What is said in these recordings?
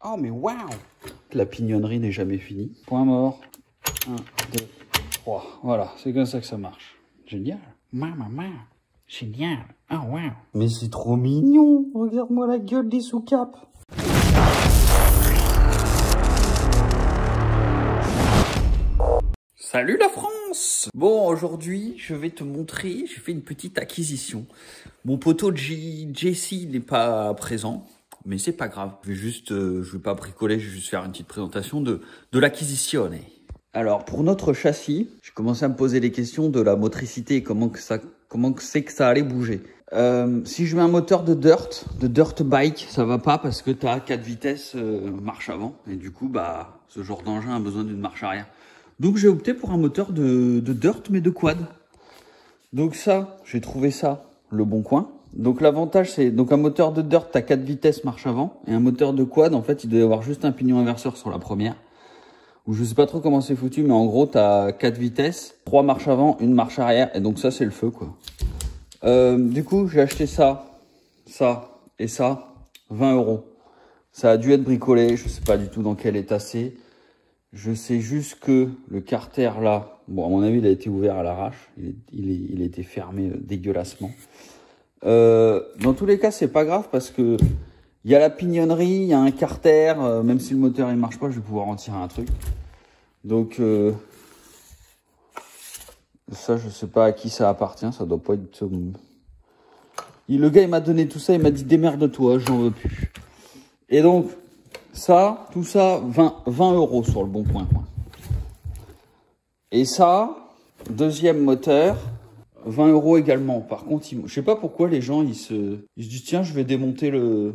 Oh, mais waouh! La pignonnerie n'est jamais finie. Point mort. 1, 2, 3. Voilà, c'est comme ça que ça marche. Génial. Maman, génial. Ah, oh, waouh. Mais c'est trop mignon. Regarde-moi la gueule des sous-capes. Salut la France! Bon, aujourd'hui, je vais te montrer, j'ai fait une petite acquisition. Mon poteau JC n'est pas présent, mais c'est pas grave. Je vais pas bricoler, je vais juste faire une petite présentation de l'acquisition. Alors, pour notre châssis, j'ai commencé à me poser les questions de la motricité et comment c'est que ça allait bouger. Si je mets un moteur de dirt bike, ça va pas parce que tu as 4 vitesses marche avant. Et du coup, bah, ce genre d'engin a besoin d'une marche arrière. Donc j'ai opté pour un moteur de dirt mais de quad. Donc ça, j'ai trouvé ça le bon coin. Donc l'avantage c'est donc un moteur de dirt, t'as 4 vitesses marche avant et un moteur de quad en fait, il doit y avoir juste un pignon inverseur sur la première. Ou je sais pas trop comment c'est foutu mais en gros, t'as 4 vitesses, 3 marches avant, une marche arrière et donc ça c'est le feu quoi. Du coup, j'ai acheté ça et ça 20 €. Ça a dû être bricolé, je sais pas du tout dans quel état c'est. Je sais juste que le carter là, bon à mon avis il a été ouvert à l'arrache, il a été fermé dégueulassement. Dans tous les cas c'est pas grave parce que il y a la pignonnerie, il y a un carter, même si le moteur il marche pas je vais pouvoir en tirer un truc. Donc ça je sais pas à qui ça appartient, ça doit pas être... Le gars il m'a donné tout ça, il m'a dit démerde-toi, j'en veux plus. Et donc... ça, tout ça, 20 € sur le bon coin. Et ça, deuxième moteur, 20 € également. Par contre, je sais pas pourquoi les gens, ils se disent, tiens, je vais démonter le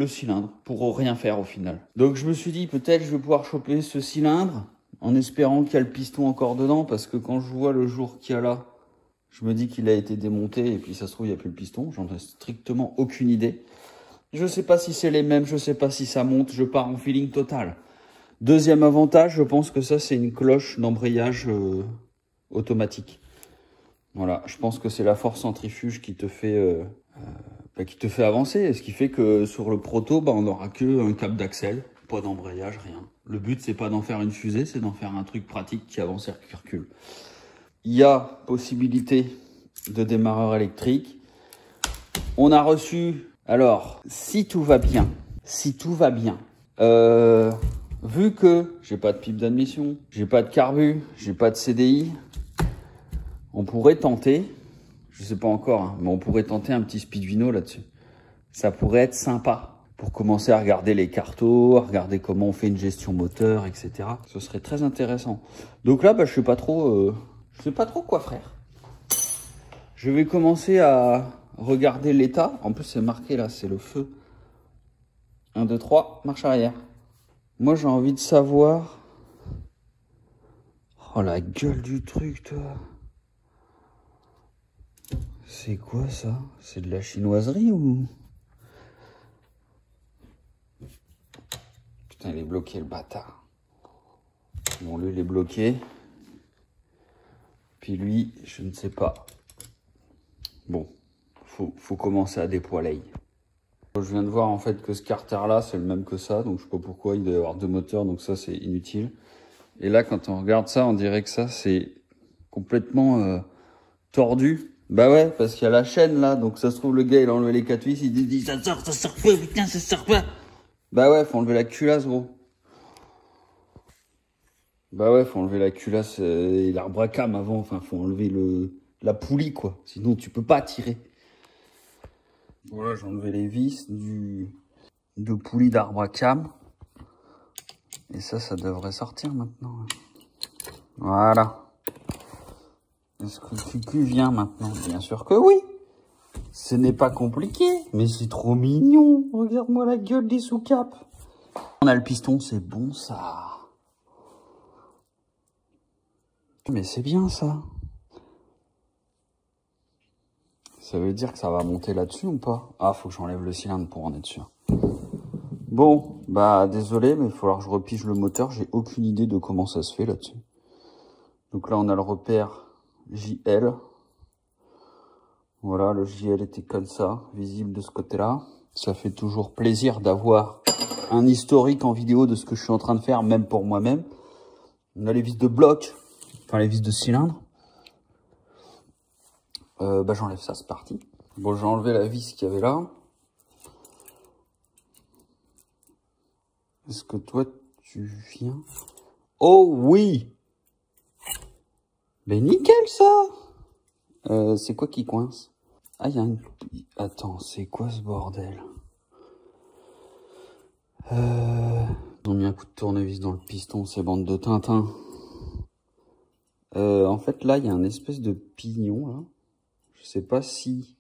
cylindre pour rien faire au final. Donc, je me suis dit, peut-être, je vais pouvoir choper ce cylindre en espérant qu'il y a le piston encore dedans parce que quand je vois le jour qu'il y a là, je me dis qu'il a été démonté et puis ça se trouve, il n'y a plus le piston. J'en ai strictement aucune idée. Je sais pas si c'est les mêmes, je sais pas si ça monte, je pars en feeling total. Deuxième avantage, je pense que ça c'est une cloche d'embrayage automatique. Voilà, je pense que c'est la force centrifuge qui te fait avancer. Et ce qui fait que sur le proto, bah, on n'aura que un câble d'axel, pas d'embrayage, rien. Le but c'est pas d'en faire une fusée, c'est d'en faire un truc pratique qui avance et qui recule. Il y a possibilité de démarreur électrique. On a reçu... Alors, si tout va bien, vu que j'ai pas de pipe d'admission, j'ai pas de carbu, j'ai pas de CDI, on pourrait tenter, je sais pas encore, hein, mais on pourrait tenter un petit speedvino là-dessus. Ça pourrait être sympa pour commencer à regarder les cartos, à regarder comment on fait une gestion moteur, etc. Ce serait très intéressant. Donc là, bah, je sais pas trop quoi faire. Je vais commencer à... regardez l'état. En plus, c'est marqué là, c'est le feu. 1, 2, 3, marche arrière. Moi, j'ai envie de savoir... oh, la gueule du truc, toi. C'est quoi, ça? C'est de la chinoiserie ou... putain, il est bloqué, le bâtard. Bon, lui, il est bloqué. Puis lui, je ne sais pas. Bon. Faut commencer à dépoiler. Je viens de voir en fait que ce carter là c'est le même que ça, donc je sais pas pourquoi il doit y avoir 2 moteurs, donc ça c'est inutile. Et là quand on regarde ça, on dirait que ça c'est complètement tordu. Bah ouais, parce qu'il y a la chaîne là, donc ça se trouve le gars il a enlevé les 4 vis, il dit ça sort pas, putain ça sort pas. Bah ouais, faut enlever la culasse gros. Bah ouais, faut enlever la culasse et l'arbre à cam avant, enfin faut enlever la poulie quoi, sinon tu peux pas tirer. Voilà, j'ai enlevé les vis de poulie d'arbre à cam. Et ça devrait sortir maintenant. Voilà. Est-ce que le cucu vient maintenant? Bien sûr que oui. Ce n'est pas compliqué, mais c'est trop mignon. Regarde-moi la gueule des sous-capes. On a le piston, c'est bon ça. Mais c'est bien ça. Ça veut dire que ça va monter là-dessus ou pas? Ah, faut que j'enlève le cylindre pour en être sûr. Bon, bah désolé, mais il va falloir que je repige le moteur. J'ai aucune idée de comment ça se fait là-dessus. Donc là, on a le repère JL. Voilà, le JL était comme ça, visible de ce côté-là. Ça fait toujours plaisir d'avoir un historique en vidéo de ce que je suis en train de faire, même pour moi-même. On a les vis de bloc, enfin les vis de cylindre. J'enlève ça, c'est parti. Bon, j'ai enlevé la vis qu'il y avait là. Est-ce que toi, tu viens? Oh oui! Mais nickel ça! C'est quoi qui coince? Ah, il y a une... Attends, c'est quoi ce bordel? Ils ont mis un coup de tournevis dans le piston, ces bandes de Tintin. En fait, là, il y a un espèce de pignon, là. Je sais pas si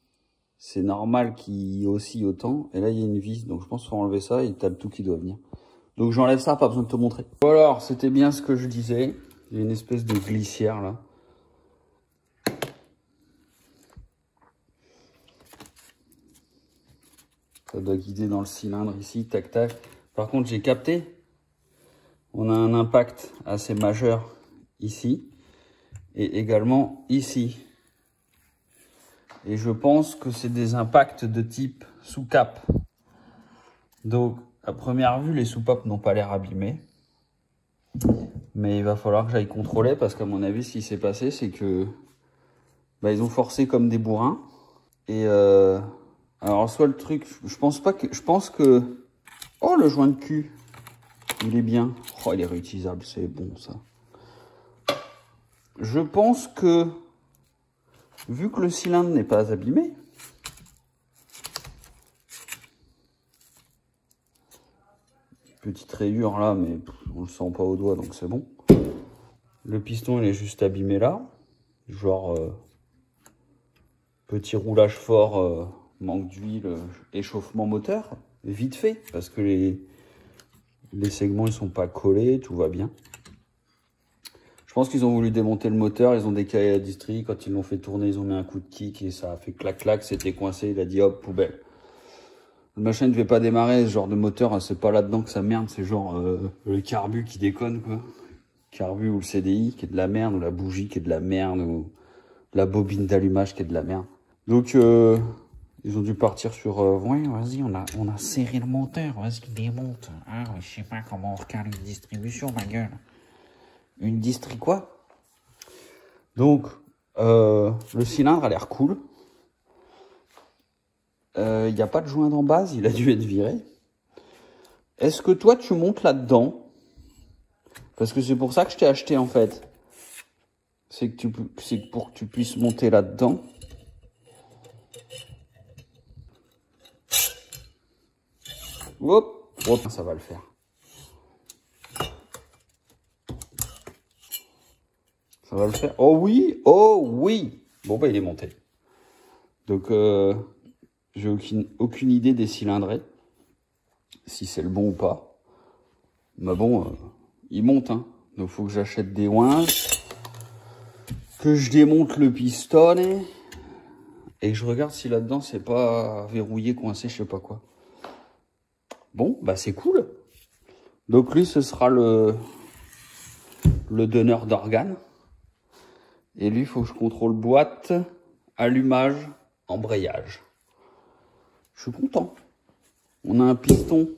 c'est normal qu'il oscille autant. Et là, il y a une vis, donc je pense qu'il faut enlever ça et t'as le tout qui doit venir. Donc j'enlève ça, pas besoin de te montrer. Bon alors, c'était bien ce que je disais. Il y a une espèce de glissière, là. Ça doit guider dans le cylindre ici, tac tac. Par contre, j'ai capté. On a un impact assez majeur ici. Et également ici. Et je pense que c'est des impacts de type sous-cap. Donc, à première vue, les soupapes n'ont pas l'air abîmées. Mais il va falloir que j'aille contrôler parce qu'à mon avis, ce qui s'est passé, c'est que ils ont forcé comme des bourrins. Et alors, soit le truc, je pense que... Oh, le joint de cul, il est bien. Oh, il est réutilisable, c'est bon ça. Je pense que, vu que le cylindre n'est pas abîmé, petite rayure là, mais on le sent pas au doigt, donc c'est bon. Le piston, il est juste abîmé là. Genre, petit roulage fort, manque d'huile, échauffement moteur. Vite fait, parce que les segments, ils sont pas collés, tout va bien. Je pense qu'ils ont voulu démonter le moteur, ils ont décalé la distrie. Quand ils l'ont fait tourner, ils ont mis un coup de kick et ça a fait clac-clac, c'était coincé. Il a dit hop, poubelle. Le machin ne devait pas démarrer, ce genre de moteur, c'est pas là-dedans que ça merde, c'est genre le carbu qui déconne, quoi. Carbu ou le CDI qui est de la merde, ou la bougie qui est de la merde, ou la bobine d'allumage qui est de la merde. Donc, ils ont dû partir sur ouais, vas-y, on a serré le moteur, vas-y, démonte. Ah, je sais pas comment on recale une distribution, ma gueule. Une distri quoi? Donc, le cylindre a l'air cool. Il n'y a pas de joint en base, il a dû être viré. Est-ce que toi, tu montes là-dedans? Parce que c'est pour ça que je t'ai acheté, en fait. C'est pour que tu puisses monter là-dedans. Hop, hop, ça va le faire. Ça va le faire. Oh oui, oh oui. Bon, il est monté. Donc, j'ai aucune idée des cylindrées. Si c'est le bon ou pas. Mais bon, il monte, hein. Donc, faut que j'achète des ouinges. Que je démonte le piston. Et que je regarde si là-dedans, c'est pas verrouillé, coincé, je sais pas quoi. Bon, c'est cool. Donc, lui, ce sera le donneur d'organes. Et lui, il faut que je contrôle boîte, allumage, embrayage. Je suis content. On a un piston.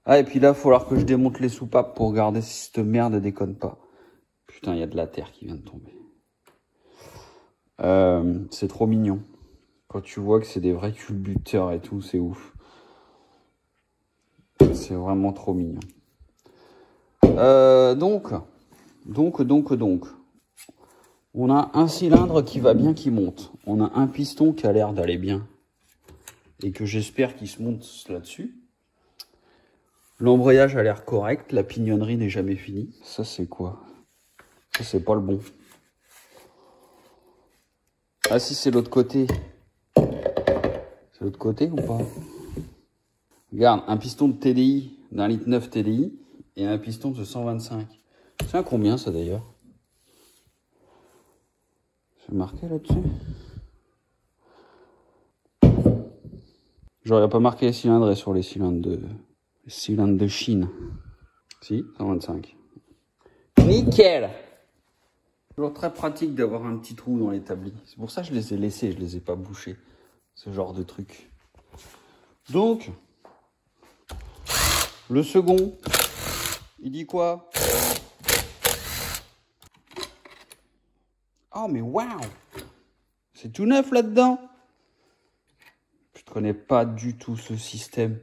Ah, et puis là, il va falloir que je démonte les soupapes pour regarder si cette merde ne déconne pas. Putain, il y a de la terre qui vient de tomber. C'est trop mignon. Quand tu vois que c'est des vrais culbuteurs et tout, c'est ouf. C'est vraiment trop mignon. Donc. On a un cylindre qui va bien, qui monte. On a un piston qui a l'air d'aller bien. Et que j'espère qu'il se monte là-dessus. L'embrayage a l'air correct. La pignonnerie n'est jamais finie. Ça, c'est quoi? Ça, c'est pas le bon. Ah si, c'est l'autre côté. C'est l'autre côté ou pas? Regarde, un piston de TDI, d'un litre 9 TDI, et un piston de 125. C'est un combien, ça, d'ailleurs? C'est marqué là-dessus? J'aurais pas marqué les cylindres sur les cylindres de Chine. Si, 125. Nickel! Toujours très pratique d'avoir un petit trou dans l'établi. C'est pour ça que je les ai laissés, je les ai pas bouchés. Ce genre de truc. Donc, Le second, il dit quoi? Oh, mais waouh! C'est tout neuf là-dedans. Je ne connais pas du tout ce système.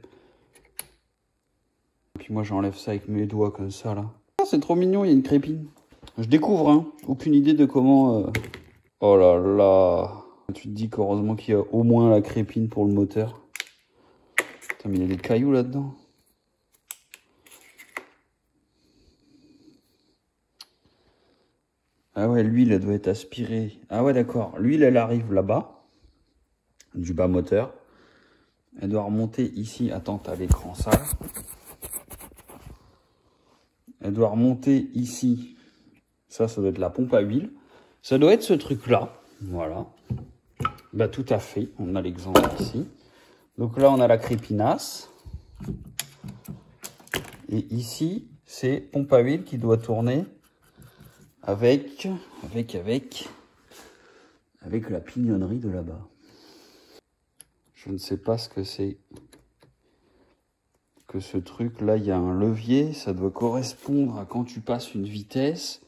Et puis moi, j'enlève ça avec mes doigts comme ça, là. Ah, c'est trop mignon, il y a une crépine. Je découvre, hein. Aucune idée de comment... Oh là là. Tu te dis qu'heureusement qu'il y a au moins la crépine pour le moteur. Putain, mais il y a des cailloux là-dedans. Ah ouais, l'huile, elle doit être aspirée. Ah ouais, d'accord. L'huile, elle arrive là-bas, du bas moteur. Elle doit remonter ici. Attends, t'as l'écran sale. Elle doit remonter ici. Ça doit être la pompe à huile. Ça doit être ce truc-là. Voilà. Bah, tout à fait. On a l'exemple ici. Donc là, on a la crépinasse. Et ici, c'est pompe à huile qui doit tourner avec la pignonnerie de là-bas. Je ne sais pas ce que c'est que ce truc. Là, il y a un levier. Ça doit correspondre à quand tu passes une vitesse.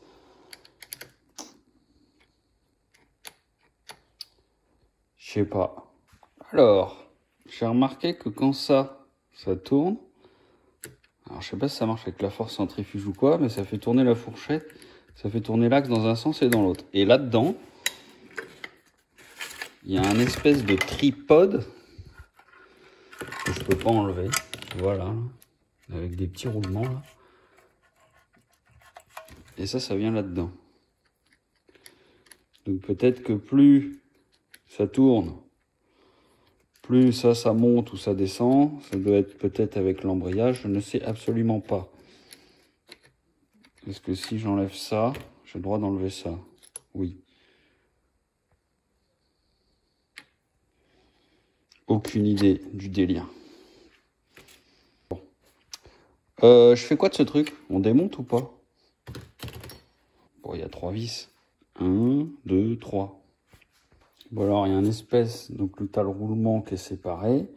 Je sais pas. Alors, j'ai remarqué que quand ça tourne. Alors, je sais pas si ça marche avec la force centrifuge ou quoi, mais ça fait tourner la fourchette. Ça fait tourner l'axe dans un sens et dans l'autre. Et là-dedans, il y a un espèce de tripode que je peux pas enlever. Voilà. Avec des petits roulements, là. Et ça vient là-dedans. Donc peut-être que plus ça tourne, plus ça monte ou ça descend. Ça doit être peut-être avec l'embrayage. Je ne sais absolument pas. Est-ce que si j'enlève ça, j'ai le droit d'enlever ça? Oui. Aucune idée du délire. Bon. Je fais quoi de ce truc? On démonte ou pas? Bon, il y a 3 vis. 1, 2, 3. Bon, alors, il y a une espèce... Donc, t'as le roulement qui est séparé.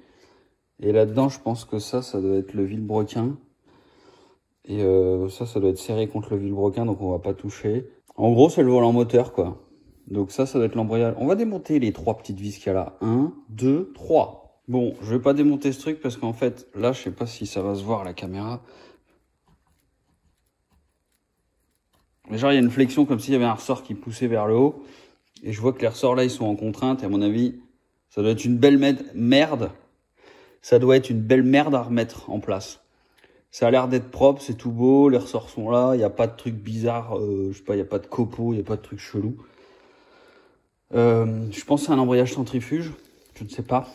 Et là-dedans, je pense que ça doit être le vilebrequin. Et ça doit être serré contre le vilebrequin, donc on va pas toucher. En gros, c'est le volant moteur, quoi. Donc ça doit être l'embrayage. On va démonter les 3 petites vis qu'il y a là. 1, 2, 3. Bon, je vais pas démonter ce truc parce qu'en fait, là, je sais pas si ça va se voir à la caméra. Mais genre, il y a une flexion comme s'il y avait un ressort qui poussait vers le haut. Et je vois que les ressorts là, ils sont en contrainte. Et à mon avis, ça doit être une belle merde. Ça doit être une belle merde à remettre en place. Ça a l'air d'être propre, c'est tout beau, les ressorts sont là, il n'y a pas de trucs bizarres, je sais pas, il n'y a pas de copeaux, il n'y a pas de trucs chelous. Je pense que c'est un embrayage centrifuge, je ne sais pas.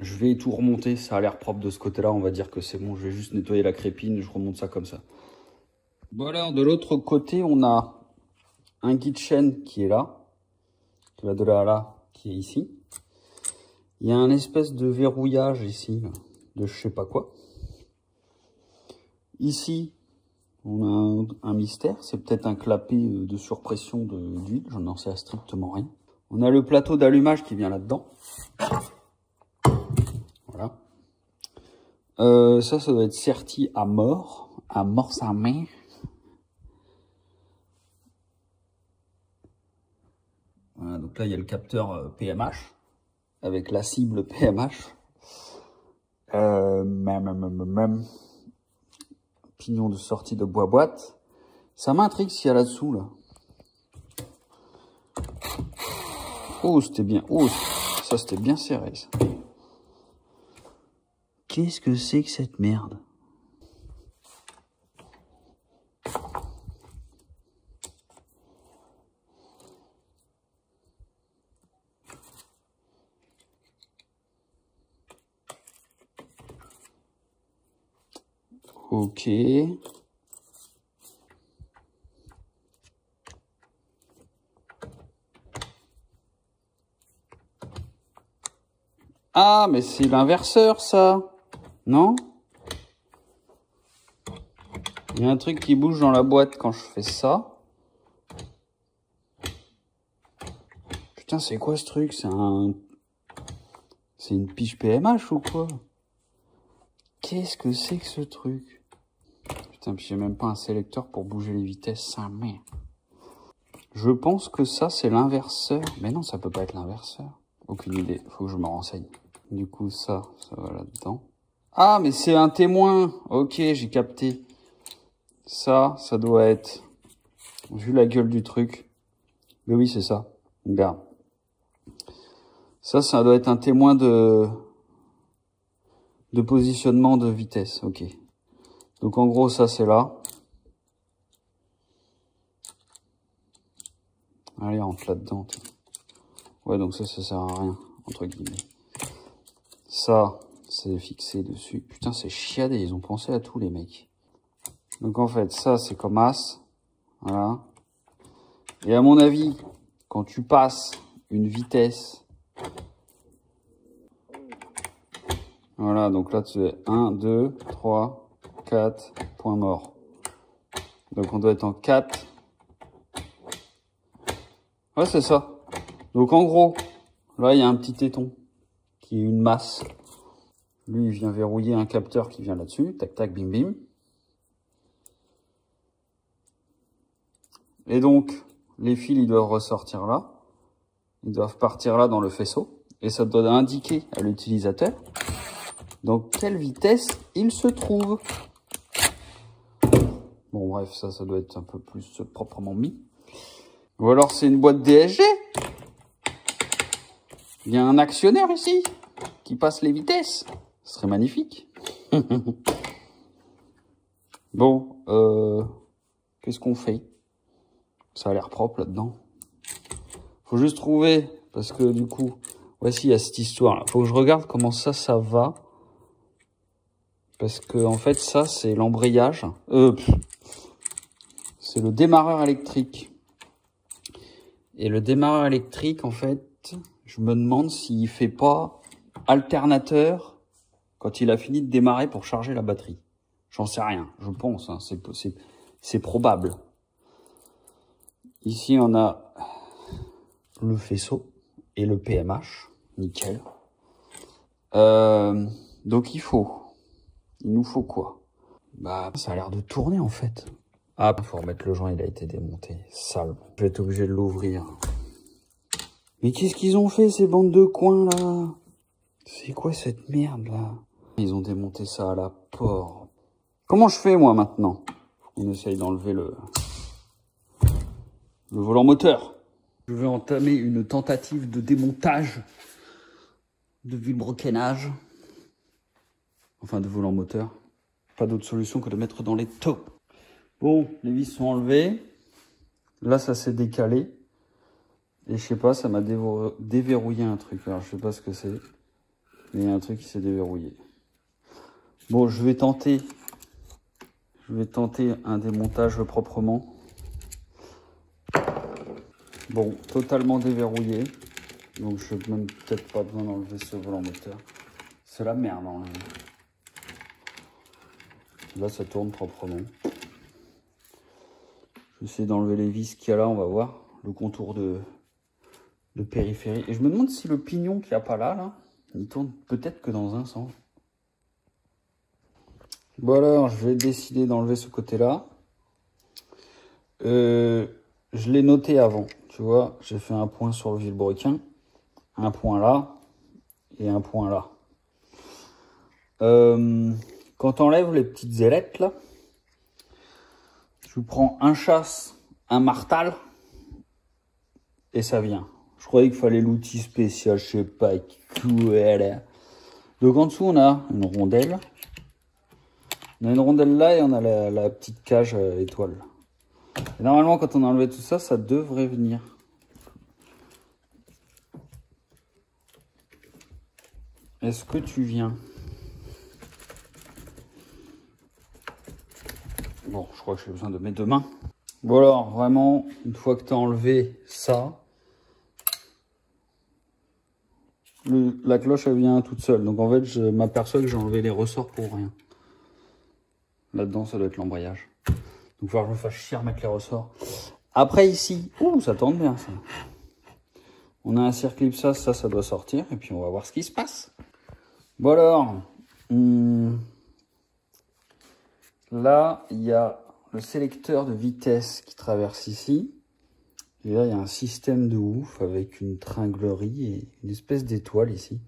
Je vais tout remonter, ça a l'air propre de ce côté-là, on va dire que c'est bon, je vais juste nettoyer la crépine, je remonte ça comme ça. Bon alors, de l'autre côté, on a un guide chaîne qui est là, qui va de là à là, qui est ici. Il y a un espèce de verrouillage ici, de je sais pas quoi. Ici, on a un mystère, c'est peut-être un clapet de surpression d'huile, j'en n'en sais strictement rien. On a le plateau d'allumage qui vient là-dedans. Voilà. Ça doit être serti à mort sa main. Voilà, donc là, il y a le capteur PMH, avec la cible PMH. Même. Pignon de sortie de boîte. Ça m'intrigue ce qu'il y a là-dessous, là. Oh, c'était bien. Oh, ça, c'était bien serré, ça. Qu'est-ce que c'est que cette merde? Ok. Ah, mais c'est l'inverseur, ça. Non? Il y a un truc qui bouge dans la boîte quand je fais ça. Putain, c'est quoi ce truc? C'est une pige PMH ou quoi? qu'est-ce que c'est que ce truc? Putain, puis j'ai même pas un sélecteur pour bouger les vitesses, ça merde. Je pense que ça, c'est l'inverseur. Mais non, ça peut pas être l'inverseur. Aucune idée, faut que je me renseigne. Du coup, ça va là-dedans. Ah, mais c'est un témoin. Ok, j'ai capté. Ça doit être... Vu la gueule du truc. Mais oui, c'est ça. Regarde. Ça doit être un témoin de positionnement de vitesse. Ok. Donc en gros, ça c'est là. Allez, rentre là-dedans. Ouais, donc ça sert à rien, entre guillemets. Ça, c'est fixé dessus. Putain, c'est chiadé, ils ont pensé à tout, les mecs. Donc en fait, ça c'est comme as. Voilà. Et à mon avis, quand tu passes une vitesse... Voilà, donc là tu es 1, 2, 3, 4, point mort. Donc on doit être en 4. Ouais, c'est ça. Donc en gros, là il y a un petit téton qui est une masse. Lui, il vient verrouiller un capteur qui vient là-dessus. Tac, tac, bim, bim. Et donc, les fils, ils doivent ressortir là. Ils doivent partir là dans le faisceau. Et ça doit indiquer à l'utilisateur dans quelle vitesse il se trouve. Bon, bref, ça doit être un peu plus proprement mis. Ou alors, c'est une boîte DSG. Il y a un actionnaire ici qui passe les vitesses. Ce serait magnifique. Bon, qu'est-ce qu'on fait? Ça a l'air propre là-dedans. Faut juste trouver, parce que du coup, voici, il y a cette histoire-là. Faut que je regarde comment ça va. Parce que, en fait, ça, c'est l'embrayage. C'est le démarreur électrique. Et le démarreur électrique, en fait, je me demande s'il fait pas alternateur quand il a fini de démarrer pour charger la batterie. J'en sais rien, je pense, hein, c'est probable. Ici, on a le faisceau et le PMH, nickel. Donc il nous faut quoi? Bah, ça a l'air de tourner en fait. Ah, faut remettre le joint, il a été démonté, sale. Je vais être obligé de l'ouvrir. Mais qu'est-ce qu'ils ont fait ces bandes de coins là? C'est quoi cette merde là? Ils ont démonté ça à la porte. Comment je fais moi maintenant? On essaye d'enlever le volant moteur. Je vais entamer une tentative de démontage de vilebrequinage. Enfin de volant moteur. Pas d'autre solution que de mettre dans les taux. Bon, les vis sont enlevées. Là ça s'est décalé. Et je sais pas, ça m'a déverrouillé un truc. Alors je sais pas ce que c'est. Mais il y a un truc qui s'est déverrouillé. Bon, je vais tenter un démontage proprement. Bon, totalement déverrouillé. Donc je n'ai même peut-être pas besoin d'enlever ce volant moteur. C'est la merde. Hein. Là, ça tourne proprement. Je vais essayer d'enlever les vis qu'il y a là, on va voir. Le contour de périphérie. Et je me demande si le pignon qu'il n'y a pas là, il tourne peut-être que dans un sens. Bon alors, je vais décider d'enlever ce côté-là. Je l'ai noté avant, tu vois. J'ai fait un point sur le vilebrequin, un point là et un point là. Quand on enlève les petites ailettes là, je prends un chasse, un martal et ça vient. Je croyais qu'il fallait l'outil spécial, je sais pas quoi. Donc en dessous on a une rondelle. On a une rondelle là et on a la petite cage étoile. Et normalement, quand on a enlevé tout ça, ça devrait venir. Est-ce que tu viens? Bon, je crois que j'ai besoin de mes deux mains. Bon alors, vraiment, une fois que tu as enlevé ça, la cloche, elle vient toute seule. Donc en fait, je m'aperçois que j'ai enlevé les ressorts pour rien. Là-dedans, ça doit être l'embrayage. Donc il va falloir que je me fasse chier à remettre les ressorts. Après ici, ça tourne bien ça. On a un circlip, ça doit sortir. Et puis on va voir ce qui se passe. Bon alors, Là, il y a le sélecteur de vitesse qui traverse ici. Et là, il y a un système de ouf avec une tringlerie et une espèce d'étoile ici.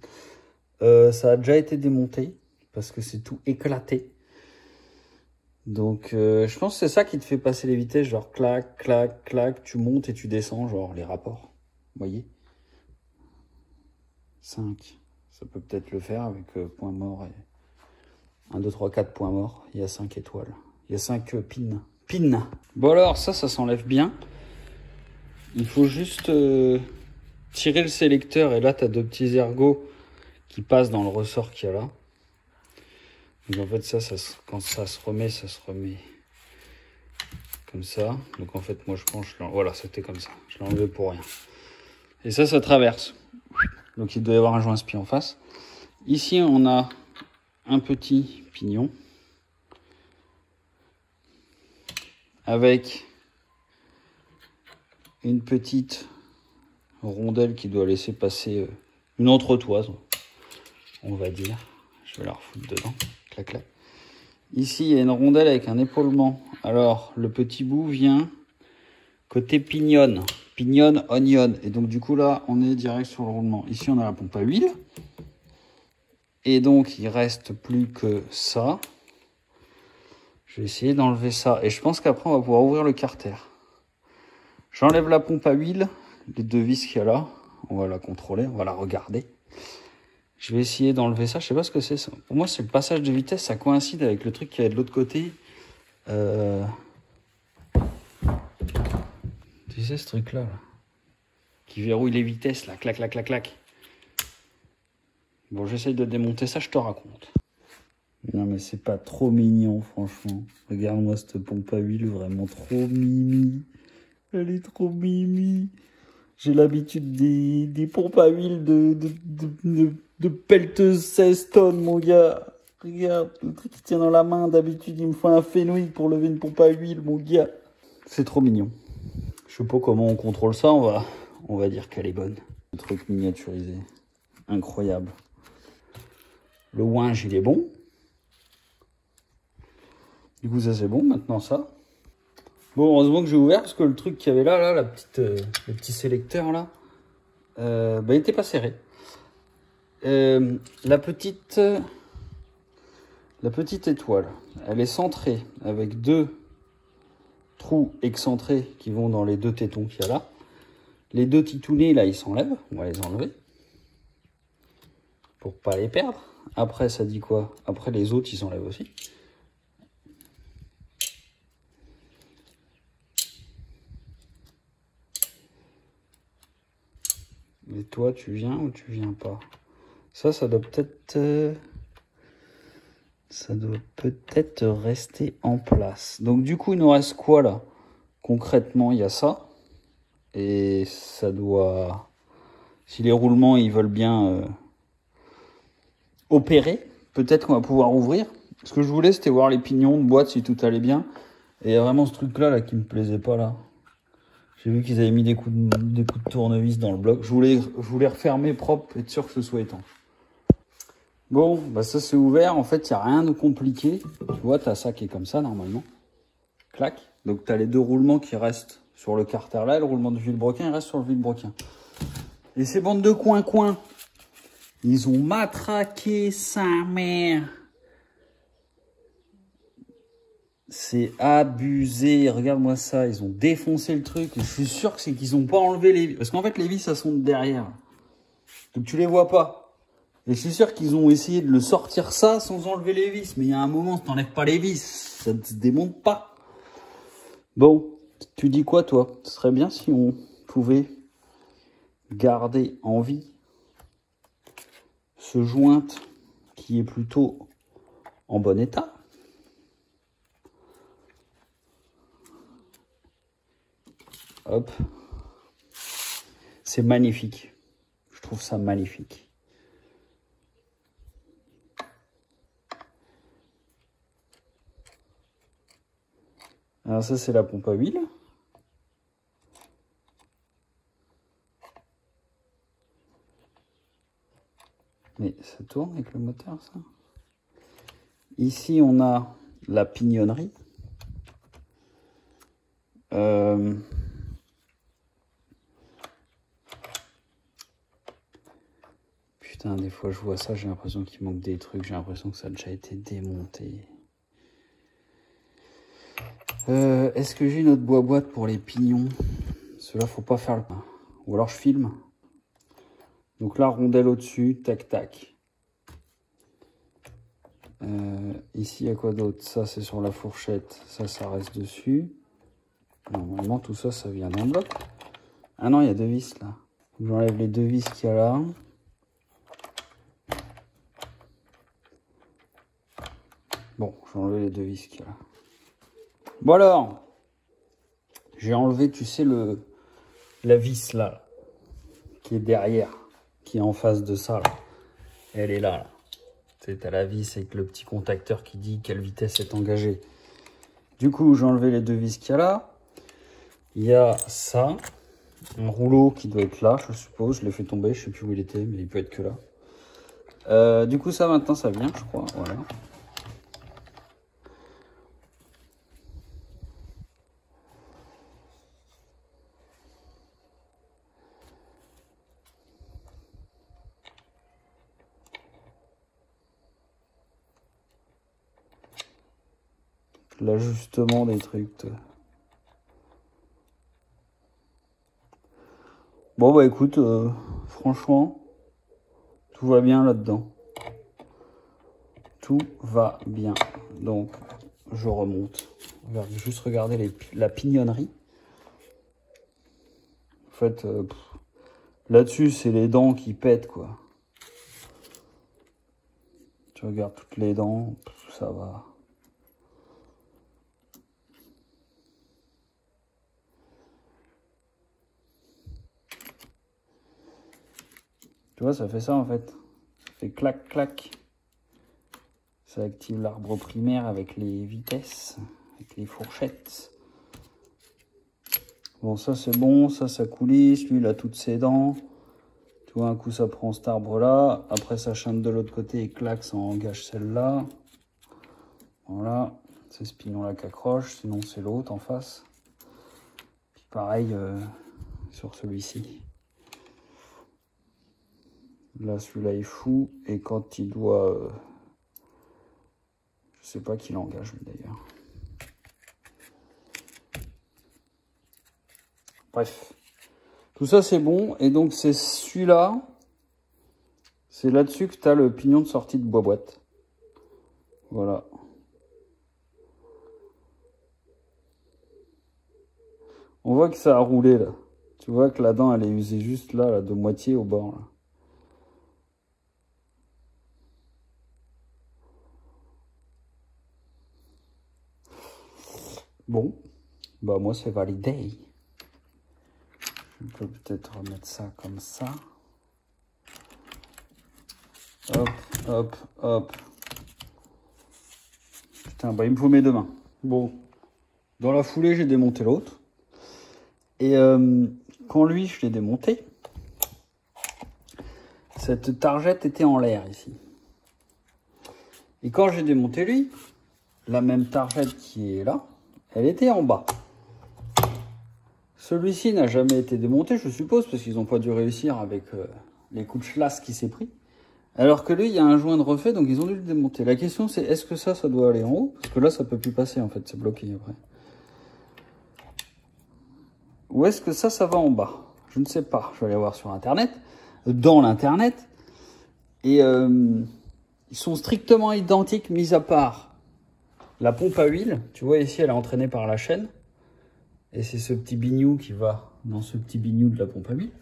Ça a déjà été démonté parce que c'est tout éclaté. Donc, je pense que c'est ça qui te fait passer les vitesses, genre clac, clac, clac, tu montes et tu descends, genre les rapports. Vous voyez? 5. Ça peut peut-être le faire avec point mort et 1, 2, 3, 4 points morts. Il y a 5 étoiles. Il y a 5 pins. Pins. Bon alors, ça s'enlève bien. Il faut juste tirer le sélecteur et là, tu as 2 petits ergots qui passent dans le ressort qu'il y a là. Donc en fait, quand ça se remet comme ça. Donc en fait, moi je pense, voilà, c'était comme ça. Je l'ai enlevé pour rien. Et ça traverse. Donc il doit y avoir un joint spi en face. Ici, on a un petit pignon avec une petite rondelle qui doit laisser passer une entretoise, on va dire. Je vais la refoutre dedans. Clac, clac. Ici, il y a une rondelle avec un épaulement. Alors, le petit bout vient côté pignon. Pignon, onion. Et donc, du coup, là, on est direct sur le roulement. Ici, on a la pompe à huile. Et donc, il reste plus que ça. Je vais essayer d'enlever ça. Et je pense qu'après, on va pouvoir ouvrir le carter. J'enlève la pompe à huile, les 2 vis qu'il y a là. On va la contrôler, on va la regarder. Je vais essayer d'enlever ça. Je sais pas ce que c'est ça. Pour moi, c'est le passage de vitesse. Ça coïncide avec le truc qui est de l'autre côté. Tu sais, ce truc-là, là, qui verrouille les vitesses, là. Clac, clac, clac, clac. Bon, j'essaye de démonter ça, je te raconte. Non, mais c'est pas trop mignon, franchement. Regarde-moi cette pompe à huile, vraiment trop mimi. Elle est trop mimi. J'ai l'habitude des pompes à huile de pelleteuse 16 tonnes, mon gars. Regarde, le truc qui tient dans la main, d'habitude, il me faut un fenouil pour lever une pompe à huile, mon gars. C'est trop mignon. Je sais pas comment on contrôle ça, on va dire qu'elle est bonne. Le truc miniaturisé. Incroyable. Le winge, il est bon. Du coup, ça c'est bon. Maintenant, ça. Bon, heureusement que j'ai ouvert parce que le truc qu'il y avait là, le petit sélecteur là, il était pas serré. La petite étoile, elle est centrée avec 2 trous excentrés qui vont dans les 2 tétons qu'il y a là. Les 2 titounets là, ils s'enlèvent. On va les enlever pour pas les perdre. Après, ça dit quoi? Après, les autres, ils s'enlèvent aussi. Et toi, tu viens ou tu viens pas? Ça doit peut-être... ça doit peut-être rester en place. Donc du coup, il nous reste quoi là? Concrètement, il y a ça. Et ça doit... Si les roulements, ils veulent bien opérer, peut-être qu'on va pouvoir ouvrir. Ce que je voulais, c'était voir les pignons de boîte, si tout allait bien. Et il y a vraiment ce truc-là qui me plaisait pas là. J'ai vu qu'ils avaient mis des coups de tournevis dans le bloc. Je voulais refermer propre, être sûr que ce soit étanche. Bon, bah ça c'est ouvert. En fait, il n'y a rien de compliqué. Tu vois, tu as ça qui est comme ça normalement. Clac. Donc tu as les 2 roulements qui restent sur le carter là. Et le roulement de vilebrequin, il reste sur le vilebrequin. Et ces bandes de coin-coin, ils ont matraqué sa mère. C'est abusé. Regarde-moi ça. Ils ont défoncé le truc. Et je suis sûr que c'est qu'ils n'ont pas enlevé les vis. Parce qu'en fait, les vis, ça sont derrière. Donc tu les vois pas. Et je suis sûr qu'ils ont essayé de le sortir ça sans enlever les vis. Mais il y a un moment, tu n'enlèves pas les vis. Ça ne se démonte pas. Bon, tu dis quoi toi? Ce serait bien si on pouvait garder en vie ce joint qui est plutôt en bon état. Hop. C'est magnifique. Je trouve ça magnifique. Alors ça, c'est la pompe à huile. Mais ça tourne avec le moteur, ça. Ici, on a la pignonnerie. Putain, des fois je vois ça, j'ai l'impression qu'il manque des trucs, j'ai l'impression que ça a déjà été démonté. Est-ce que j'ai une autre boîte pour les pignons? Cela faut pas faire le pain. Ou alors je filme. Donc là, rondelle au-dessus, tac tac. Ici, il y a quoi d'autre? Ça, c'est sur la fourchette. Ça reste dessus. Normalement, tout ça, ça vient d'un bloc. Ah non, il y a deux vis là. J'enlève les deux vis qu'il y a là. Bon, j'ai enlevé les deux vis qu'il y a là. Bon alors, j'ai enlevé, tu sais, la vis là, qui est derrière, qui est en face de ça là. Elle est là. Tu as la vis avec le petit contacteur qui dit quelle vitesse est engagée. Du coup, j'ai enlevé les deux vis qu'il y a là. Il y a ça, un rouleau qui doit être là, je suppose. Je l'ai fait tomber, je sais plus où il était, mais il peut être que là. Du coup, ça maintenant, ça vient, je crois. Voilà. L'ajustement des trucs. Bon bah écoute, franchement, tout va bien là-dedans. Tout va bien. Donc, je remonte. On va juste regarder la pignonnerie. En fait, là-dessus, c'est les dents qui pètent, quoi. Tu regardes toutes les dents, ça va. Tu vois, ça fait ça en fait. Ça fait clac, clac. Ça active l'arbre primaire avec les vitesses, avec les fourchettes. Bon, ça c'est bon, ça coulisse. Lui, il a toutes ses dents. Tu vois, un coup, ça prend cet arbre-là. Après, ça chante de l'autre côté et clac, ça engage celle-là. Voilà. C'est ce pignon-là qui accroche. Sinon, c'est l'autre en face. Puis pareil sur celui-ci. Là, celui-là est fou. Et quand il doit... je sais pas qui l'engage, lui, d'ailleurs. Bref. Tout ça, c'est bon. Et donc, c'est celui-là. C'est là-dessus que tu as le pignon de sortie de boîte. Voilà. On voit que ça a roulé, là. Tu vois que la dent, elle est usée juste là, de moitié au bord, là. Bon, bah moi c'est validé. Je peux peut-être remettre ça comme ça. Hop, hop, hop. Putain, bah il me faut mes deux mains. Bon, dans la foulée, j'ai démonté l'autre. Et quand lui, je l'ai démonté, cette targette était en l'air ici. Et quand j'ai démonté lui, la même targette qui est là, elle était en bas. Celui-ci n'a jamais été démonté, je suppose, parce qu'ils n'ont pas dû réussir avec les coups de chlasse qu'il s'est pris. Alors que lui, il y a un joint de refait, donc ils ont dû le démonter. La question, c'est est-ce que ça doit aller en haut? Parce que là, ça peut plus passer, en fait, c'est bloqué après. Ou est-ce que ça va en bas? Je ne sais pas. Je vais aller voir sur Internet, dans l'Internet. Et ils sont strictement identiques, mis à part la pompe à huile. Tu vois, ici, elle est entraînée par la chaîne. Et c'est ce petit bignou qui va dans ce petit bignou de la pompe à huile.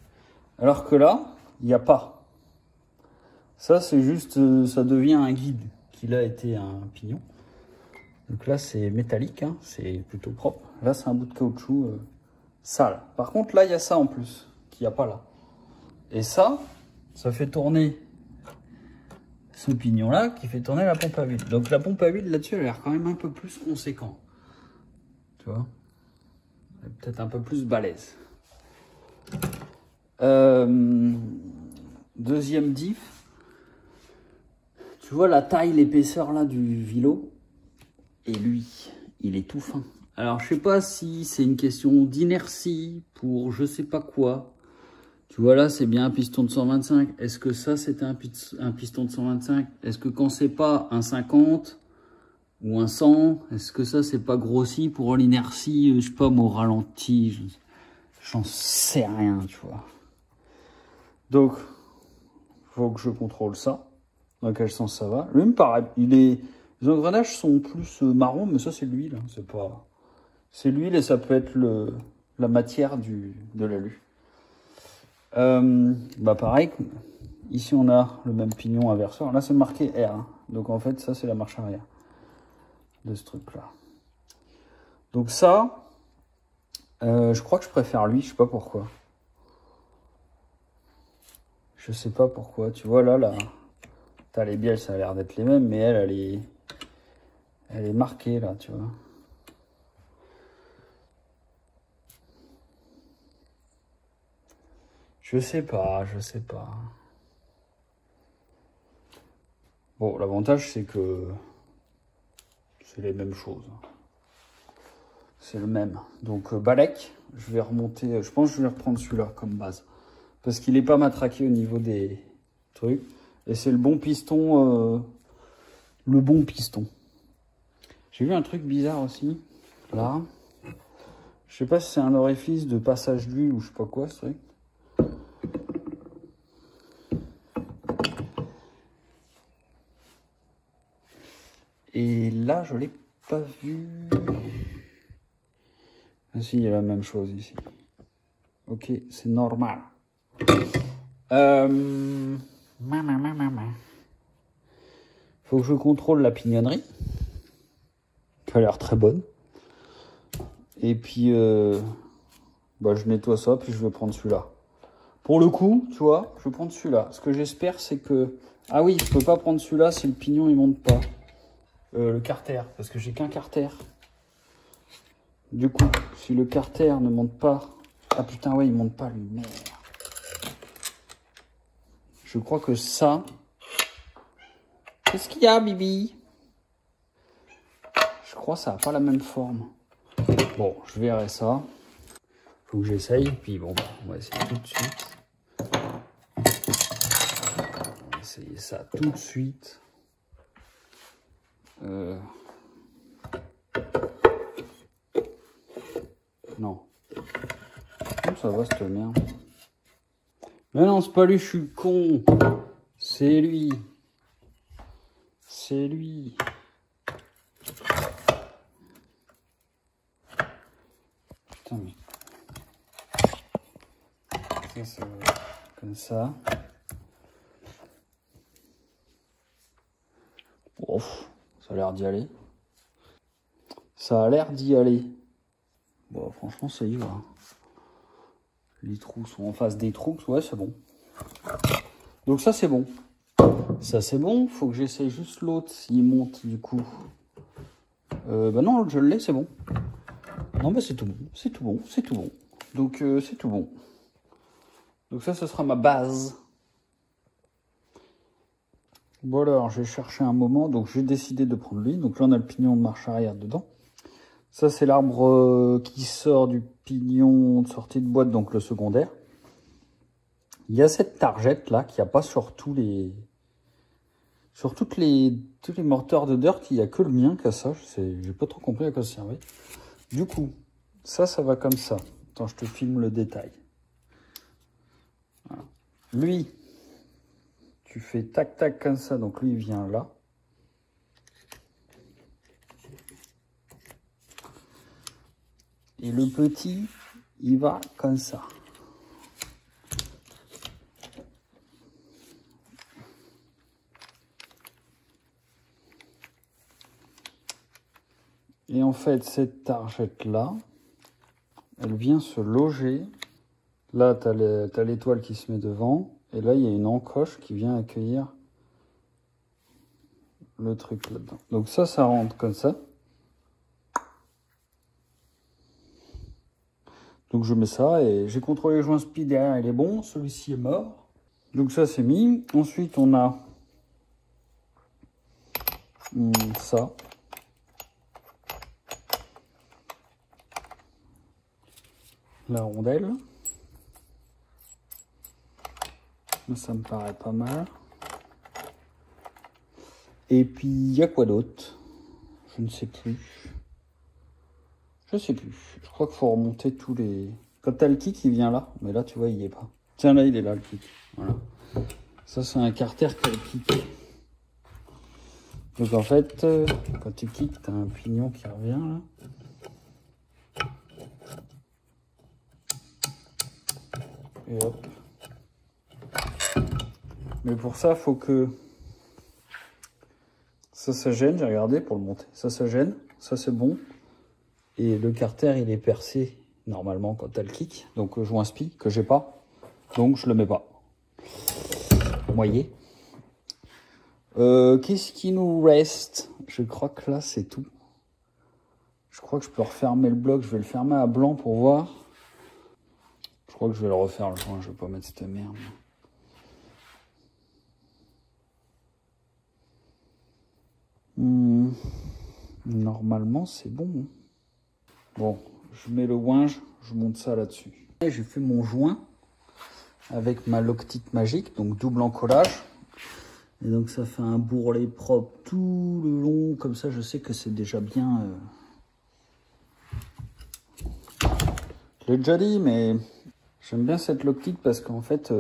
Alors que là, il n'y a pas. Ça, c'est juste, ça devient un guide, qui là était un pignon. Donc là, c'est métallique, hein, c'est plutôt propre. Là, c'est un bout de caoutchouc sale. Par contre, là, il y a ça en plus, qu'il n'y a pas là. Et ça fait tourner ce pignon-là, qui fait tourner la pompe à huile. Donc la pompe à huile, là-dessus, elle a l'air quand même un peu plus conséquent. Tu vois? Peut-être un peu plus balèze. Deuxième diff. Tu vois la taille, l'épaisseur là du vilo. Et lui, il est tout fin. Alors, je sais pas si c'est une question d'inertie pour je sais pas quoi. Tu vois là, c'est bien un piston de 125. Est-ce que ça, c'était un piston de 125? Est-ce que quand c'est pas un 50 ou un 100, est-ce que ça, c'est pas grossi pour l'inertie, je sais pas, au ralenti? J'en sais rien, tu vois. Donc, faut que je contrôle ça. Dans quel sens ça va. Lui, me paraît, les engrenages sont plus marron, mais ça, c'est l'huile. Hein, c'est pas... C'est l'huile et ça peut être la matière de l'alu. Bah pareil, ici on a le même pignon inverseur. Là c'est marqué R, hein. Donc en fait ça c'est la marche arrière de ce truc là. Donc ça, je crois que je préfère lui, je sais pas pourquoi. Je sais pas pourquoi, tu vois là, t'as les bielles, ça a l'air d'être les mêmes, mais elle est marquée là, tu vois. Je sais pas. Bon, l'avantage, c'est que c'est les mêmes choses. C'est le même. Donc, Balek, je vais remonter. Je pense que je vais reprendre celui-là comme base. Parce qu'il n'est pas matraqué au niveau des trucs. Et c'est le bon piston. Le bon piston. J'ai vu un truc bizarre aussi. Là. Je sais pas si c'est un orifice de passage d'huile ou je sais pas quoi, ce truc. Et là, je l'ai pas vu. Ah si, il y a la même chose ici. Ok, c'est normal. Faut que je contrôle la pignonnerie. Qui a l'air très bonne. Et puis, bah, je nettoie ça, puis je vais prendre celui-là. Pour le coup, tu vois, je vais prendre celui-là. Ce que j'espère, c'est que... Ah oui, je peux pas prendre celui-là si le pignon, il monte pas. Le carter, parce que j'ai qu'un carter. Du coup, si le carter ne monte pas... Ah putain, ouais, il monte pas, lui. Merde. Je crois que ça... Qu'est-ce qu'il y a, Bibi? Je crois que ça n'a pas la même forme. Bon, je verrai ça. Faut que j'essaye. Puis bon, on va essayer tout de suite. On va essayer ça tout de suite. Non. Ça va, cette merde. Mais non, c'est pas lui, je suis con. C'est lui. C'est lui. Putain, mais... Ça va comme ça. Ouf, ça a l'air d'y aller. Ça a l'air d'y aller. Bon, franchement, ça y va. Les trous sont en face des trous. Ouais, c'est bon. Donc ça, c'est bon. Ça, c'est bon. Faut que j'essaye juste l'autre s'il monte, du coup. Bah non, je l'ai, c'est bon. Non, bah c'est tout bon. C'est tout bon. C'est tout bon. Donc, c'est tout bon. Donc ça, ce sera ma base. Bon alors, j'ai cherché un moment. Donc, j'ai décidé de prendre lui. Donc là, on a le pignon de marche arrière dedans. Ça, c'est l'arbre qui sort du pignon de sortie de boîte, donc le secondaire. Il y a cette targette là qu'il n'y a pas sur tous les... Sur tous les moteurs de dirt, il n'y a que le mien qui a ça. J'ai pas trop compris à quoi ça servait. Du coup, ça va comme ça. Attends, je te filme le détail. Voilà. Lui, tu fais tac tac comme ça, donc lui il vient là. Et le petit, il va comme ça. Et en fait, cette targette-là, elle vient se loger. Là, tu as l'étoile qui se met devant. Et là, il y a une encoche qui vient accueillir le truc là-dedans. Donc ça rentre comme ça. Donc je mets ça et j'ai contrôlé le joint speed derrière, il est bon. Celui-ci est mort. Donc ça, c'est mis. Ensuite, on a ça. la rondelle. Ça me paraît pas mal. Et puis, il y a quoi d'autre? Je ne sais plus. Je sais plus. Je crois qu'il faut remonter tous les... Quand t'as le kick, il vient là. Mais là, tu vois, il y est pas. Tiens, là, il est là, le kick. Voilà. Ça, c'est un carter qui a le kick. Donc, en fait, quand tu kicks, t'as un pignon qui revient, là. Et hop. Mais pour ça, faut que... Ça gêne, j'ai regardé pour le monter. Ça gêne. Ça, c'est bon. Et le carter, il est percé normalement quand t'as le kick. Donc, joint spi que j'ai pas. Donc, je le mets pas. Moyer. Qu'est-ce qui nous reste? Je crois que là, c'est tout. Je crois que je peux refermer le bloc. Je vais le fermer à blanc pour voir. Je crois que je vais le refaire le joint. Je vais pas mettre cette merde. Normalement, c'est bon. Bon, je mets le ouinge, je monte ça là-dessus. J'ai fait mon joint avec ma loctite magique, donc double encollage. Et donc ça fait un bourrelet propre tout le long, comme ça je sais que c'est déjà bien... Je l'ai déjà dit, mais j'aime bien cette loctite parce qu'en fait,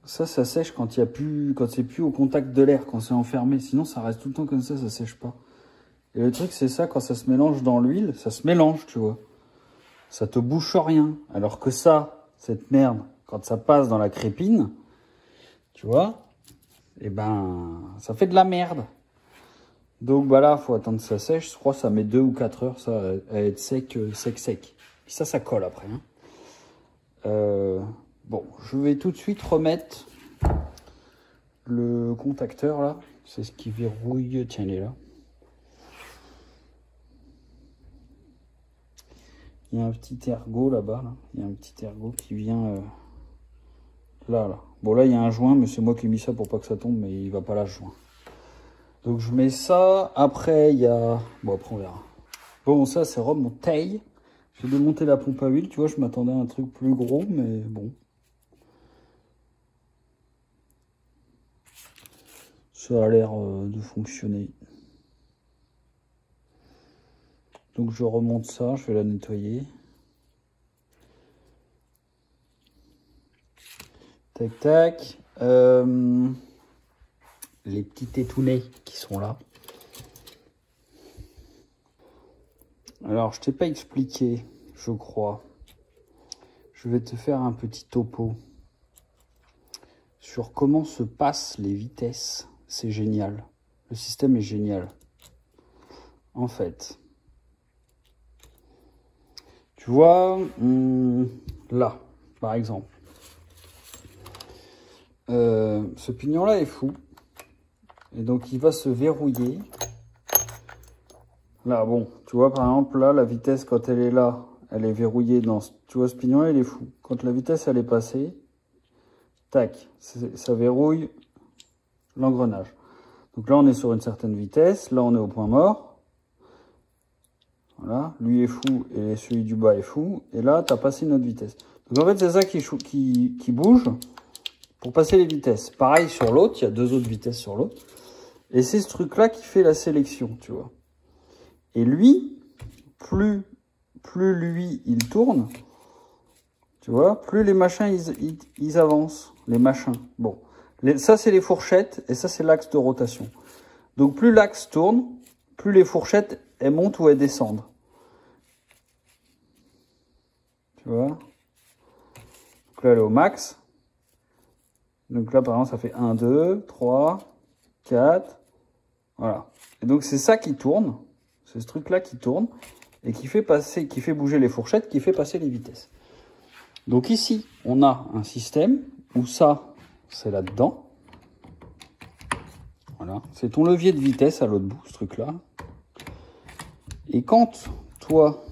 ça sèche quand il y a plus, quand c'est plus au contact de l'air, quand c'est enfermé. Sinon ça reste tout le temps comme ça sèche pas. Et le truc c'est ça, quand ça se mélange dans l'huile, ça se mélange, tu vois. Ça te bouche rien. Alors que ça, cette merde, quand ça passe dans la crépine, tu vois, et ben, ça fait de la merde. Donc bah là, faut attendre que ça sèche. Je crois que ça met 2 ou 4 heures, ça, à être sec. Puis ça colle après. Hein. Bon, je vais tout de suite remettre le contacteur là. C'est ce qui verrouille. Tiens, il est là. Il y a un petit ergot là-bas. Là. Il y a un petit ergot qui vient là. Bon, là, il y a un joint, mais c'est moi qui ai mis ça pour pas que ça tombe, mais il va pas là, ce joint. Donc, je mets ça. Après, il y a... Bon, après, on verra. Bon, ça, c'est mon taille. J'ai démonté la pompe à huile. Tu vois, je m'attendais à un truc plus gros, mais bon. Ça a l'air de fonctionner. Donc, je remonte ça. Je vais la nettoyer. Tac, tac. Les petits tétounets qui sont là. Alors, je t'ai pas expliqué, je crois. Je vais te faire un petit topo sur comment se passent les vitesses. C'est génial. Le système est génial. En fait, tu vois, là, par exemple, ce pignon-là est fou. Et donc, il va se verrouiller. Là, bon, tu vois, par exemple, là, la vitesse, quand elle est là, elle est verrouillée dans... Tu vois, ce pignon-là, il est fou. Quand la vitesse, elle est passée, tac, ça verrouille l'engrenage. Donc là, on est sur une certaine vitesse. Là, on est au point mort. Voilà, lui est fou et celui du bas est fou. Et là, tu as passé une autre vitesse. Donc en fait, c'est ça qui bouge pour passer les vitesses. Pareil sur l'autre, il y a 2 autres vitesses sur l'autre. Et c'est ce truc-là qui fait la sélection, tu vois. Et lui, plus lui, il tourne, tu vois, plus les machins, ils avancent, les machins. Bon, ça, c'est les fourchettes, et ça, c'est l'axe de rotation. Donc, plus l'axe tourne, plus les fourchettes, elles montent ou elles descendent. Tu vois. Donc là, elle est au max. Donc là, par exemple, ça fait 1, 2, 3, 4. Voilà. Et donc, c'est ça qui tourne. C'est ce truc-là qui tourne et qui fait bouger les fourchettes, qui fait passer les vitesses. Donc ici, on a un système où ça, c'est là-dedans. Voilà. C'est ton levier de vitesse à l'autre bout, ce truc-là. Et quand toi,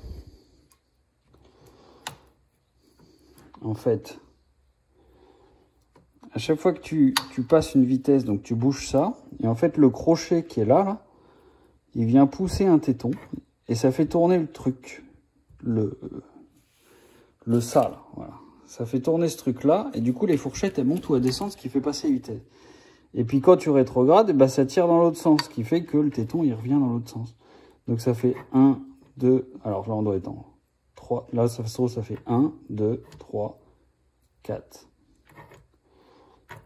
en fait, à chaque fois que tu passes une vitesse, donc tu bouges ça, et en fait, le crochet qui est là, il vient pousser un téton, et ça fait tourner le truc, le ça, là, voilà. Ça fait tourner ce truc-là, et du coup, les fourchettes, elles montent ou elles descendent, ce qui fait passer les vitesses. Et puis, quand tu rétrogrades, eh ben, ça tire dans l'autre sens, ce qui fait que le téton, il revient dans l'autre sens. Donc, ça fait 1, 2, alors là, on doit être en 3. Là, ça fait 1, 2, 3, 4.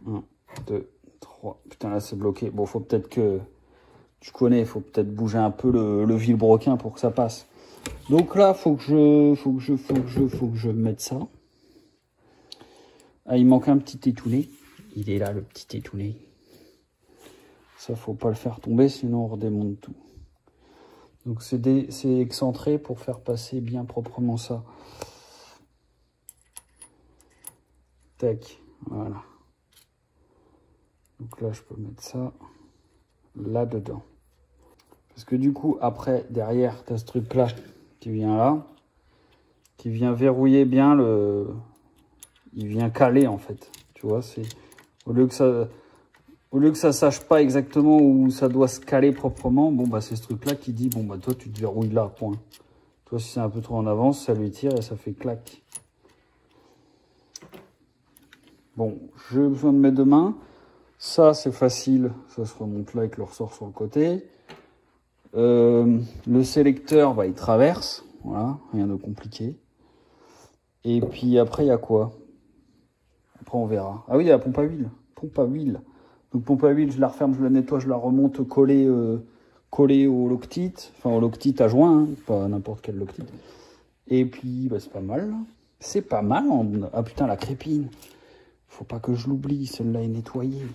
1, 2, 3. Putain, là, c'est bloqué. Bon, faut peut-être que... Tu connais, il faut peut-être bouger un peu le vilebrequin pour que ça passe. Donc là, faut que je mette ça. Ah, il manque un petit tétouné. Il est là, le petit tétouné. Ça, faut pas le faire tomber, sinon on redémonte tout. Donc c'est excentré pour faire passer bien proprement ça. Tac, voilà. Donc là, je peux mettre ça là-dedans. Parce que du coup, après, derrière, tu as ce truc-là qui vient là, qui vient verrouiller bien le... Il vient caler, en fait. Tu vois, c'est... Au lieu que ça sache pas exactement où ça doit se caler proprement, bon, bah, c'est ce truc-là qui dit, bon, bah, toi, tu te verrouilles là, point. Toi, si c'est un peu trop en avance, ça lui tire et ça fait clac. Bon, j'ai besoin de mes deux mains. Ça, c'est facile. Ça se remonte là avec le ressort sur le côté. Le sélecteur, bah, il traverse. Voilà, rien de compliqué. Et puis après, il y a quoi? Après, on verra. Ah oui, il y a la pompe à huile. Pompe à huile. Donc, pompe à huile, je la referme, je la nettoie, je la remonte collée au Loctite. Enfin, au Loctite à joint, hein, pas n'importe quel Loctite. Et puis, bah, c'est pas mal. C'est pas mal. Ah putain, la crépine. Faut pas que je l'oublie, celle-là est nettoyée.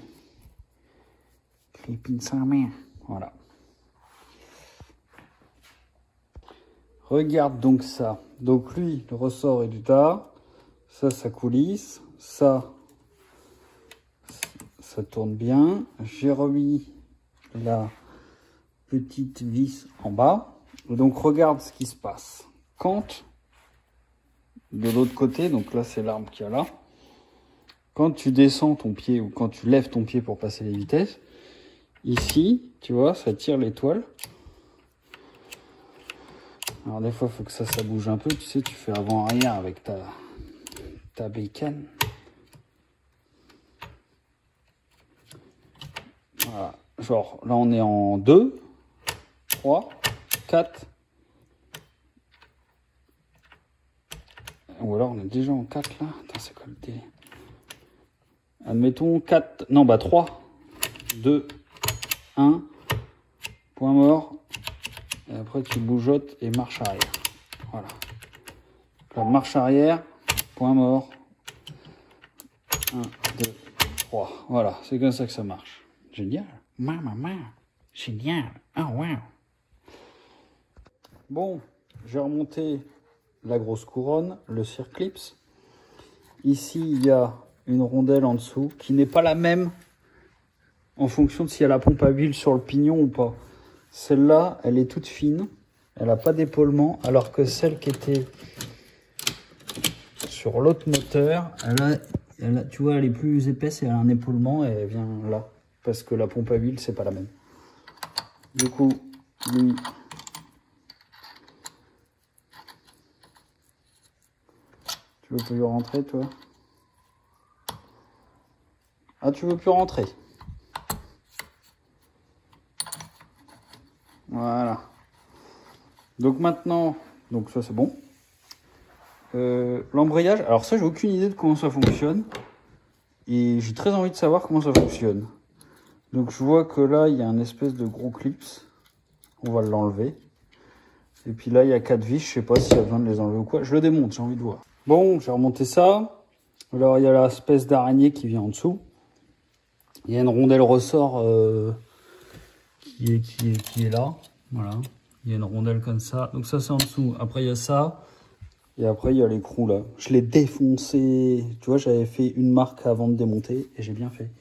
Crépine sans main. Voilà. Regarde donc ça. Donc lui, le ressort est du tas. Ça coulisse. Ça tourne bien. J'ai remis la petite vis en bas. Et donc regarde ce qui se passe. Quand, de l'autre côté, donc là c'est l'arme qu'il y a là. Quand tu descends ton pied ou quand tu lèves ton pied pour passer les vitesses, ici, tu vois, ça tire l'étoile. Alors des fois, il faut que ça bouge un peu. Tu sais, tu fais avant-arrière avec ta bécane. Voilà. Genre, là, on est en 2, 3, 4. Ou alors, on est déjà en 4, là. Attends, c'est quoi le délai? Admettons 4... Non, bah 3, 2, 1. Point mort. Et après, tu bougeottes et marche arrière. Voilà. Là, marche arrière, point mort. 1, 2, 3. Voilà, c'est comme ça que ça marche. Génial. Maman, génial. Ah, wow. Bon, j'ai remonté la grosse couronne, le circlips. Ici, il y a une rondelle en dessous qui n'est pas la même en fonction de s'il y a la pompe à huile sur le pignon ou pas. Celle-là, elle est toute fine, elle n'a pas d'épaulement, alors que celle qui était sur l'autre moteur, tu vois, elle est plus épaisse et elle a un épaulement et elle vient là, parce que la pompe à huile, c'est pas la même. Du coup, lui, tu veux plus rentrer, toi? Ah, tu veux plus rentrer? Voilà. Donc maintenant, donc ça c'est bon. L'embrayage, alors ça j'ai aucune idée de comment ça fonctionne. Et j'ai très envie de savoir comment ça fonctionne. Donc je vois que là il y a un espèce de gros clips. On va l'enlever. Et puis là il y a 4 vis, je sais pas s'il y a besoin de les enlever ou quoi. Je le démonte, j'ai envie de voir. Bon, j'ai remonté ça. Alors il y a l'espèce d'araignée qui vient en dessous. Il y a une rondelle ressort qui est là. Voilà. Il y a une rondelle comme ça. Donc ça c'est en dessous. Après il y a ça. Et après il y a l'écrou là. Je l'ai défoncé. Tu vois, j'avais fait une marque avant de démonter. Et j'ai bien fait.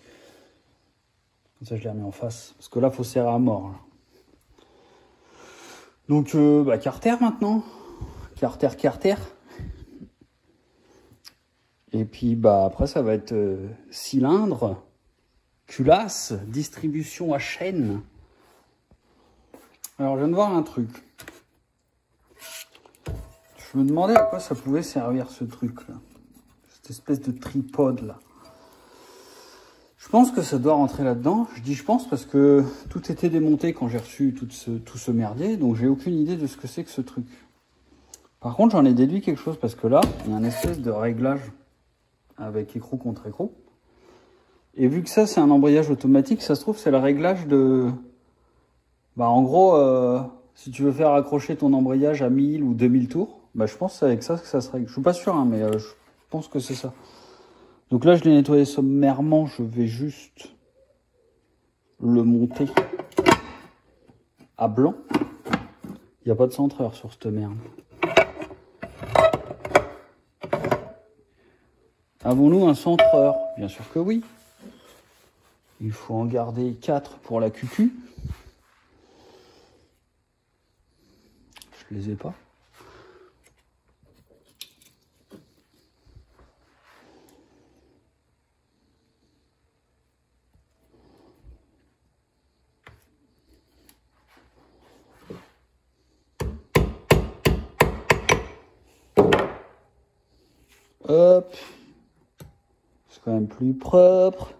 Comme ça je l'ai remis en face. Parce que là il faut serrer à mort. Là. Donc carter maintenant. Carter. Et puis après ça va être cylindre. Culasse. Distribution à chaîne. Alors, je viens de voir un truc. Je me demandais à quoi ça pouvait servir ce truc là. Cette espèce de tripode là. Je pense que ça doit rentrer là-dedans. Je dis je pense parce que tout était démonté quand j'ai reçu tout ce merdier. Donc j'ai aucune idée de ce que c'est que ce truc. Par contre, j'en ai déduit quelque chose parce que là, il y a un espèce de réglage avec écrou contre écrou. Et vu que ça, c'est un embrayage automatique, ça se trouve, c'est le réglage de... Bah, en gros, si tu veux faire accrocher ton embrayage à 1000 ou 2000 tours, bah, je pense que c'est avec ça que ça se règle. Je suis pas sûr, hein, mais je pense que c'est ça. Donc là, je l'ai nettoyé sommairement. Je vais juste le monter à blanc. Il n'y a pas de centreur sur cette merde. Avons-nous un centreur? Bien sûr que oui. Il faut en garder 4 pour la cucu. Je les ai pas. Hop. C'est quand même plus propre.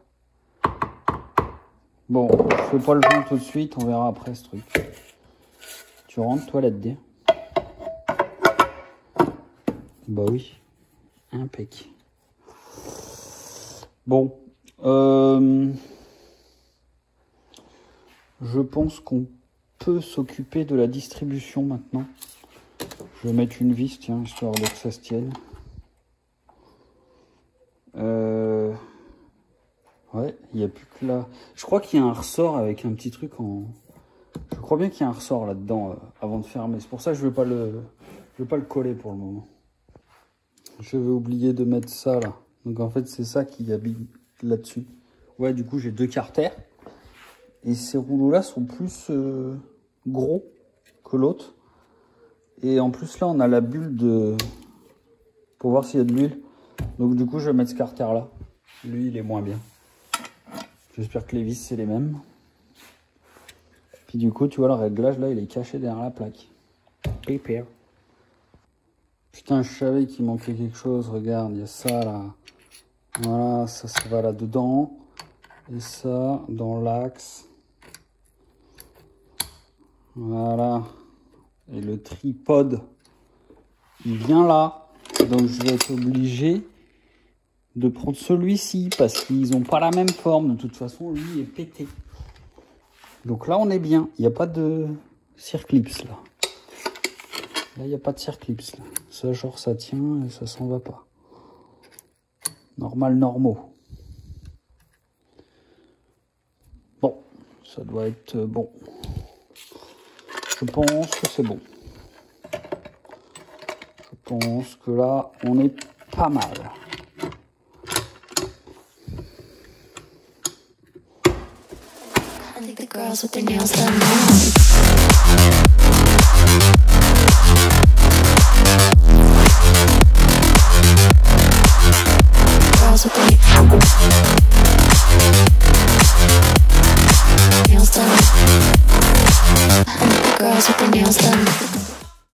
Bon, je fais pas le joint tout de suite, on verra après ce truc. Tu rentres toi là-dedans? Bah oui, impec. Bon, je pense qu'on peut s'occuper de la distribution maintenant. Je vais mettre une vis, tiens, histoire de que ça se tienne. Ouais, il n'y a plus que là. Je crois qu'il y a un ressort avec un petit truc en... Je crois bien qu'il y a un ressort là-dedans avant de fermer. C'est pour ça que je ne vais pas le coller pour le moment. Je vais oublier de mettre ça là. Donc en fait, c'est ça qui habille là-dessus. Ouais, du coup, j'ai 2 carters. Et ces rouleaux-là sont plus gros que l'autre. Et en plus, là, on a la bulle de... Pour voir s'il y a de l'huile. Donc du coup, je vais mettre ce carter-là. Lui, il est moins bien. J'espère que les vis, c'est les mêmes. Puis du coup, tu vois, le réglage, là, il est caché derrière la plaque. Paper. Putain, je savais qu'il manquait quelque chose. Regarde, il y a ça, là. Voilà, ça va là-dedans. Et ça, dans l'axe. Voilà. Et le tripode, il vient là. Donc, je vais être obligé de prendre celui-ci parce qu'ils n'ont pas la même forme. De toute façon, lui est pété. Donc là, on est bien. Il n'y a pas de circlips là. Là, il n'y a pas de circlips là. Ça, genre, ça tient et ça s'en va pas. Normal, normaux. Bon, ça doit être bon. Je pense que c'est bon. Je pense que là, on est pas mal. I think the girls with their nails done now.